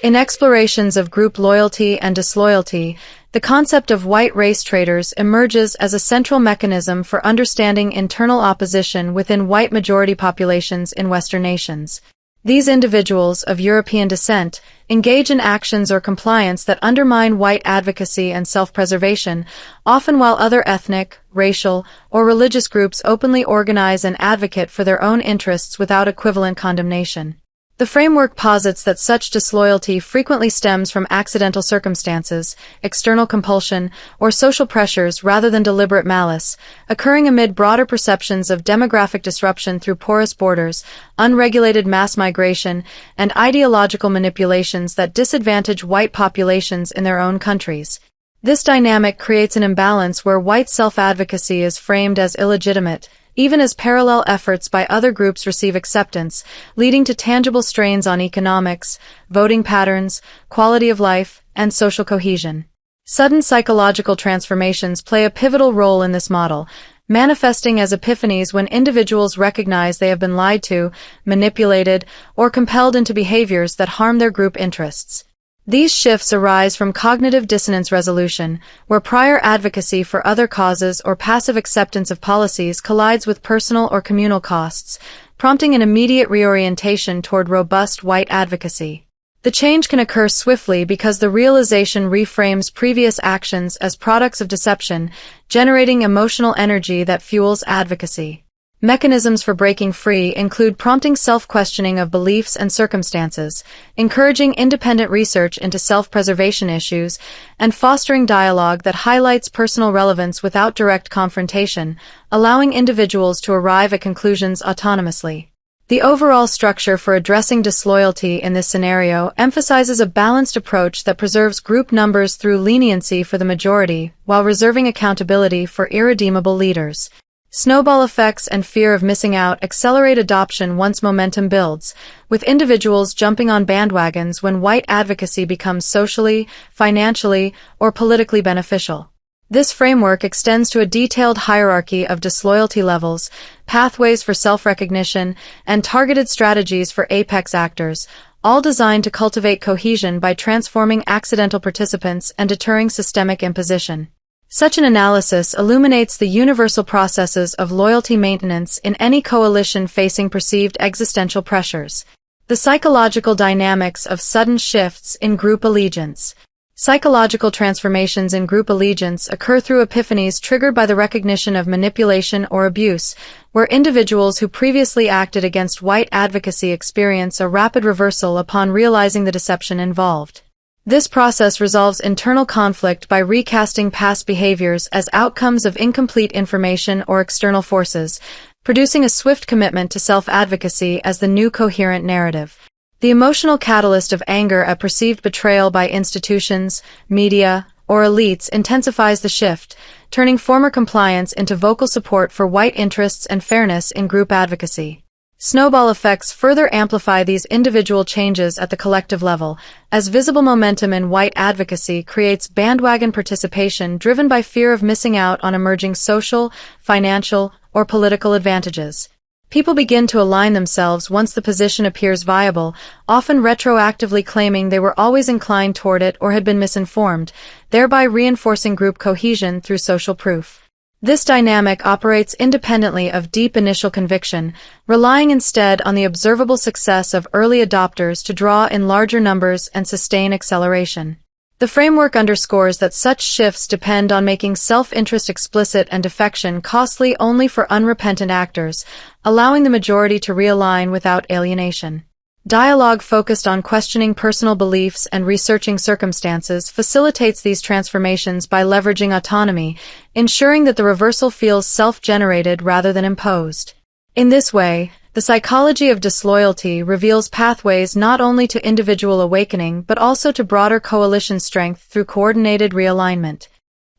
In explorations of group loyalty and disloyalty, the concept of white race traitors emerges as a central mechanism for understanding internal opposition within white majority populations in Western nations. These individuals of European descent engage in actions or compliance that undermine white advocacy and self-preservation, often while other ethnic, racial, or religious groups openly organize and advocate for their own interests without equivalent condemnation. The framework posits that such disloyalty frequently stems from accidental circumstances, external compulsion, or social pressures rather than deliberate malice, occurring amid broader perceptions of demographic disruption through porous borders, unregulated mass migration, and ideological manipulations that disadvantage white populations in their own countries. This dynamic creates an imbalance where white self-advocacy is framed as illegitimate, even as parallel efforts by other groups receive acceptance, leading to tangible strains on economics, voting patterns, quality of life, and social cohesion. Sudden psychological transformations play a pivotal role in this model, manifesting as epiphanies when individuals recognize they have been lied to, manipulated, or compelled into behaviors that harm their group interests. These shifts arise from cognitive dissonance resolution, where prior advocacy for other causes or passive acceptance of policies collides with personal or communal costs, prompting an immediate reorientation toward robust white advocacy. The change can occur swiftly because the realization reframes previous actions as products of deception, generating emotional energy that fuels advocacy. Mechanisms for breaking free include prompting self-questioning of beliefs and circumstances, encouraging independent research into self-preservation issues, and fostering dialogue that highlights personal relevance without direct confrontation, allowing individuals to arrive at conclusions autonomously. The overall structure for addressing disloyalty in this scenario emphasizes a balanced approach that preserves group numbers through leniency for the majority, while reserving accountability for irredeemable leaders. Snowball effects and fear of missing out accelerate adoption once momentum builds, with individuals jumping on bandwagons when white advocacy becomes socially, financially, or politically beneficial. This framework extends to a detailed hierarchy of disloyalty levels, pathways for self-recognition, and targeted strategies for apex actors, all designed to cultivate cohesion by transforming accidental participants and deterring systemic imposition. Such an analysis illuminates the universal processes of loyalty maintenance in any coalition facing perceived existential pressures. The psychological dynamics of sudden shifts in group allegiance. Psychological transformations in group allegiance occur through epiphanies triggered by the recognition of manipulation or abuse, where individuals who previously acted against white advocacy experience a rapid reversal upon realizing the deception involved. This process resolves internal conflict by recasting past behaviors as outcomes of incomplete information or external forces, producing a swift commitment to self-advocacy as the new coherent narrative. The emotional catalyst of anger at perceived betrayal by institutions, media, or elites intensifies the shift, turning former compliance into vocal support for white interests and fairness in group advocacy. Snowball effects further amplify these individual changes at the collective level, as visible momentum in white advocacy creates bandwagon participation driven by fear of missing out on emerging social, financial, or political advantages. People begin to align themselves once the position appears viable, often retroactively claiming they were always inclined toward it or had been misinformed, thereby reinforcing group cohesion through social proof. This dynamic operates independently of deep initial conviction, relying instead on the observable success of early adopters to draw in larger numbers and sustain acceleration. The framework underscores that such shifts depend on making self-interest explicit and defection costly only for unrepentant actors, allowing the majority to realign without alienation. Dialogue focused on questioning personal beliefs and researching circumstances facilitates these transformations by leveraging autonomy, ensuring that the reversal feels self-generated rather than imposed. In this way, the psychology of disloyalty reveals pathways not only to individual awakening but also to broader coalition strength through coordinated realignment.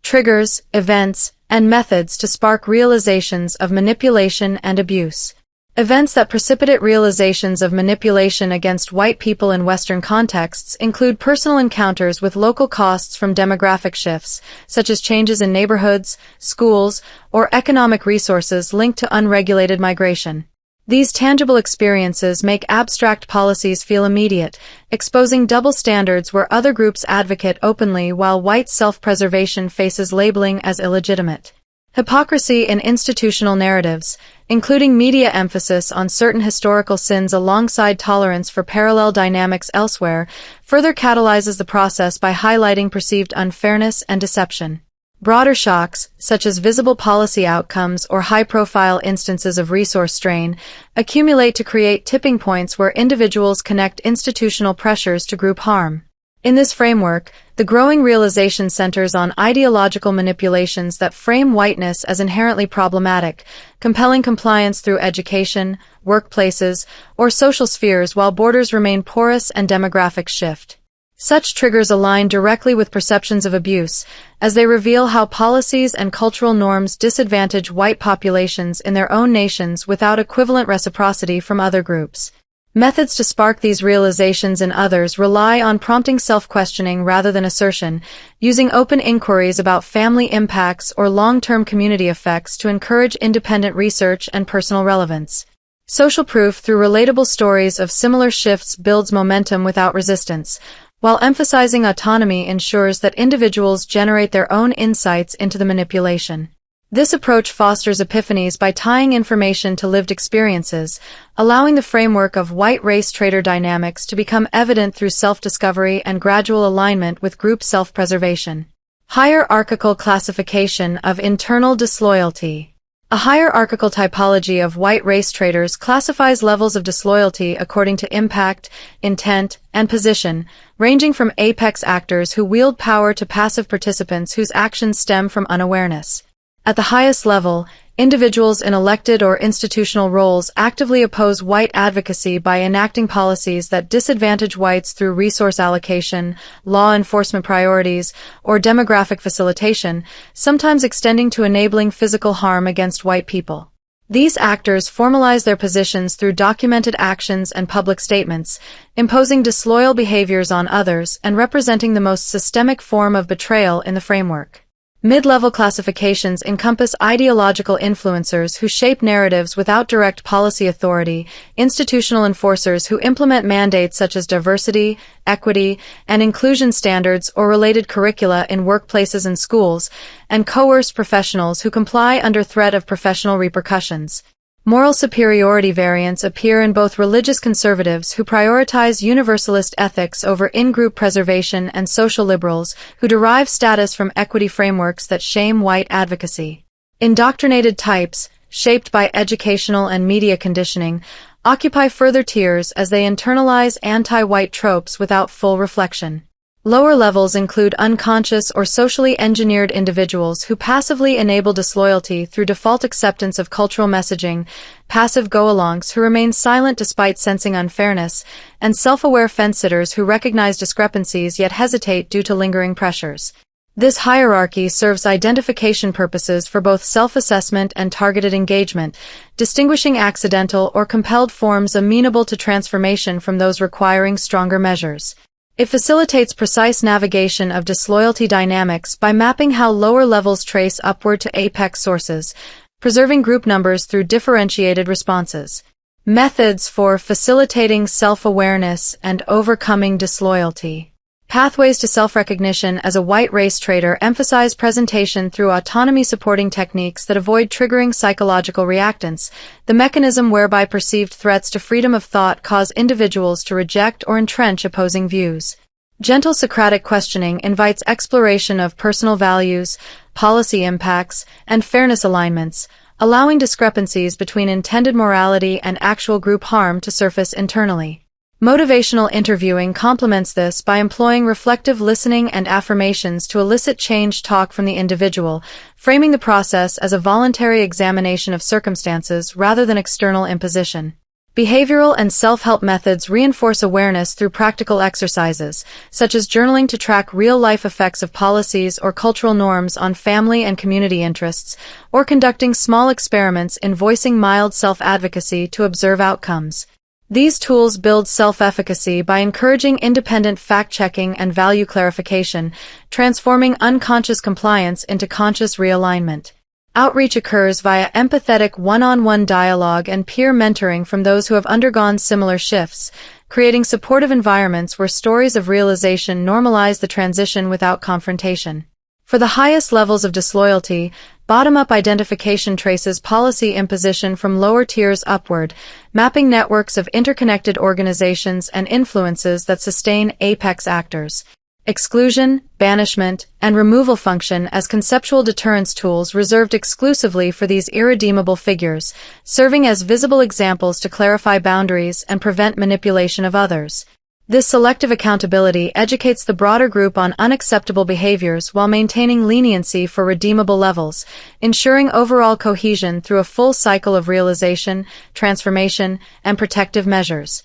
Triggers, events, and methods to spark realizations of manipulation and abuse. Events that precipitate realizations of manipulation against white people in Western contexts include personal encounters with local costs from demographic shifts, such as changes in neighborhoods, schools, or economic resources linked to unregulated migration. These tangible experiences make abstract policies feel immediate, exposing double standards where other groups advocate openly while white self-preservation faces labeling as illegitimate. Hypocrisy in institutional narratives, including media emphasis on certain historical sins alongside tolerance for parallel dynamics elsewhere, further catalyzes the process by highlighting perceived unfairness and deception. Broader shocks, such as visible policy outcomes or high-profile instances of resource strain, accumulate to create tipping points where individuals connect institutional pressures to group harm. In this framework, the growing realization centers on ideological manipulations that frame whiteness as inherently problematic, compelling compliance through education, workplaces, or social spheres while borders remain porous and demographics shift. Such triggers align directly with perceptions of abuse, as they reveal how policies and cultural norms disadvantage white populations in their own nations without equivalent reciprocity from other groups. Methods to spark these realizations in others rely on prompting self-questioning rather than assertion, using open inquiries about family impacts or long-term community effects to encourage independent research and personal relevance. Social proof through relatable stories of similar shifts builds momentum without resistance, while emphasizing autonomy ensures that individuals generate their own insights into the manipulation. This approach fosters epiphanies by tying information to lived experiences, allowing the framework of white race traitor dynamics to become evident through self-discovery and gradual alignment with group self-preservation. Hierarchical classification of internal disloyalty. A hierarchical typology of white race traitors classifies levels of disloyalty according to impact, intent, and position, ranging from apex actors who wield power to passive participants whose actions stem from unawareness. At the highest level, individuals in elected or institutional roles actively oppose white advocacy by enacting policies that disadvantage whites through resource allocation, law enforcement priorities, or demographic facilitation, sometimes extending to enabling physical harm against white people. These actors formalize their positions through documented actions and public statements, imposing disloyal behaviors on others and representing the most systemic form of betrayal in the framework. Mid-level classifications encompass ideological influencers who shape narratives without direct policy authority, institutional enforcers who implement mandates such as diversity, equity, and inclusion standards or related curricula in workplaces and schools, and coerced professionals who comply under threat of professional repercussions. Moral superiority variants appear in both religious conservatives who prioritize universalist ethics over in-group preservation and social liberals who derive status from equity frameworks that shame white advocacy. Indoctrinated types, shaped by educational and media conditioning, occupy further tiers as they internalize anti-white tropes without full reflection. Lower levels include unconscious or socially engineered individuals who passively enable disloyalty through default acceptance of cultural messaging, passive go-alongs who remain silent despite sensing unfairness, and self-aware fence-sitters who recognize discrepancies yet hesitate due to lingering pressures. This hierarchy serves identification purposes for both self-assessment and targeted engagement, distinguishing accidental or compelled forms amenable to transformation from those requiring stronger measures. It facilitates precise navigation of disloyalty dynamics by mapping how lower levels trace upward to apex sources, preserving group numbers through differentiated responses. Methods for facilitating self-awareness and overcoming disloyalty. Pathways to self-recognition as a white race traitor emphasize presentation through autonomy-supporting techniques that avoid triggering psychological reactance, the mechanism whereby perceived threats to freedom of thought cause individuals to reject or entrench opposing views. Gentle Socratic questioning invites exploration of personal values, policy impacts, and fairness alignments, allowing discrepancies between intended morality and actual group harm to surface internally. Motivational interviewing complements this by employing reflective listening and affirmations to elicit change talk from the individual, framing the process as a voluntary examination of circumstances rather than external imposition. Behavioral and self-help methods reinforce awareness through practical exercises, such as journaling to track real-life effects of policies or cultural norms on family and community interests, or conducting small experiments in voicing mild self-advocacy to observe outcomes. These tools build self-efficacy by encouraging independent fact-checking and value clarification, transforming unconscious compliance into conscious realignment. Outreach occurs via empathetic one-on-one dialogue and peer mentoring from those who have undergone similar shifts, creating supportive environments where stories of realization normalize the transition without confrontation. For the highest levels of disloyalty, bottom-up identification traces policy imposition from lower tiers upward, mapping networks of interconnected organizations and influences that sustain apex actors. Exclusion, banishment, and removal function as conceptual deterrence tools reserved exclusively for these irredeemable figures, serving as visible examples to clarify boundaries and prevent manipulation of others. This selective accountability educates the broader group on unacceptable behaviors while maintaining leniency for redeemable levels, ensuring overall cohesion through a full cycle of realization, transformation, and protective measures.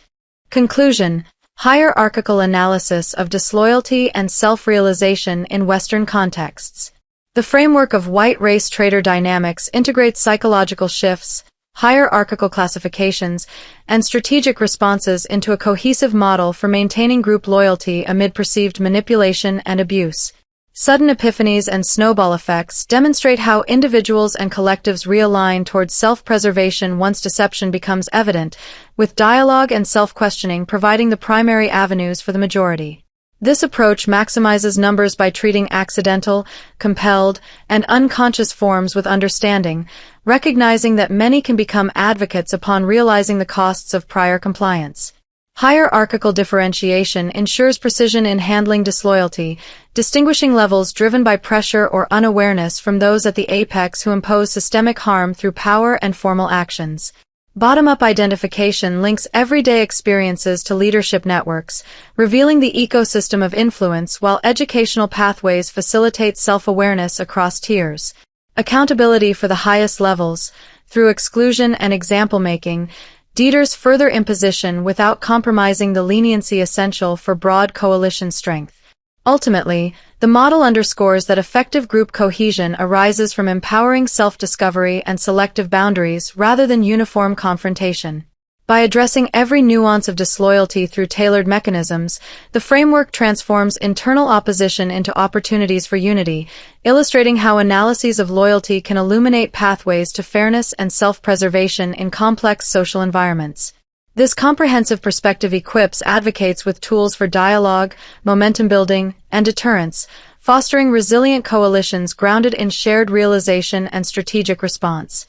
Conclusion: Hierarchical analysis of disloyalty and self-realization in Western contexts. The framework of white race traitor dynamics integrates psychological shifts, hierarchical classifications, and strategic responses into a cohesive model for maintaining group loyalty amid perceived manipulation and abuse. Sudden epiphanies and snowball effects demonstrate how individuals and collectives realign towards self-preservation once deception becomes evident, with dialogue and self-questioning providing the primary avenues for the majority. This approach maximizes numbers by treating accidental, compelled, and unconscious forms with understanding, recognizing that many can become advocates upon realizing the costs of prior compliance. Hierarchical differentiation ensures precision in handling disloyalty, distinguishing levels driven by pressure or unawareness from those at the apex who impose systemic harm through power and formal actions. Bottom-up identification links everyday experiences to leadership networks, revealing the ecosystem of influence while educational pathways facilitate self-awareness across tiers. Accountability for the highest levels, through exclusion and example-making, Dieter's further imposition without compromising the leniency essential for broad coalition strength. Ultimately, the model underscores that effective group cohesion arises from empowering self-discovery and selective boundaries rather than uniform confrontation. By addressing every nuance of disloyalty through tailored mechanisms, the framework transforms internal opposition into opportunities for unity, illustrating how analyses of loyalty can illuminate pathways to fairness and self-preservation in complex social environments. This comprehensive perspective equips advocates with tools for dialogue, momentum building, and deterrence, fostering resilient coalitions grounded in shared realization and strategic response.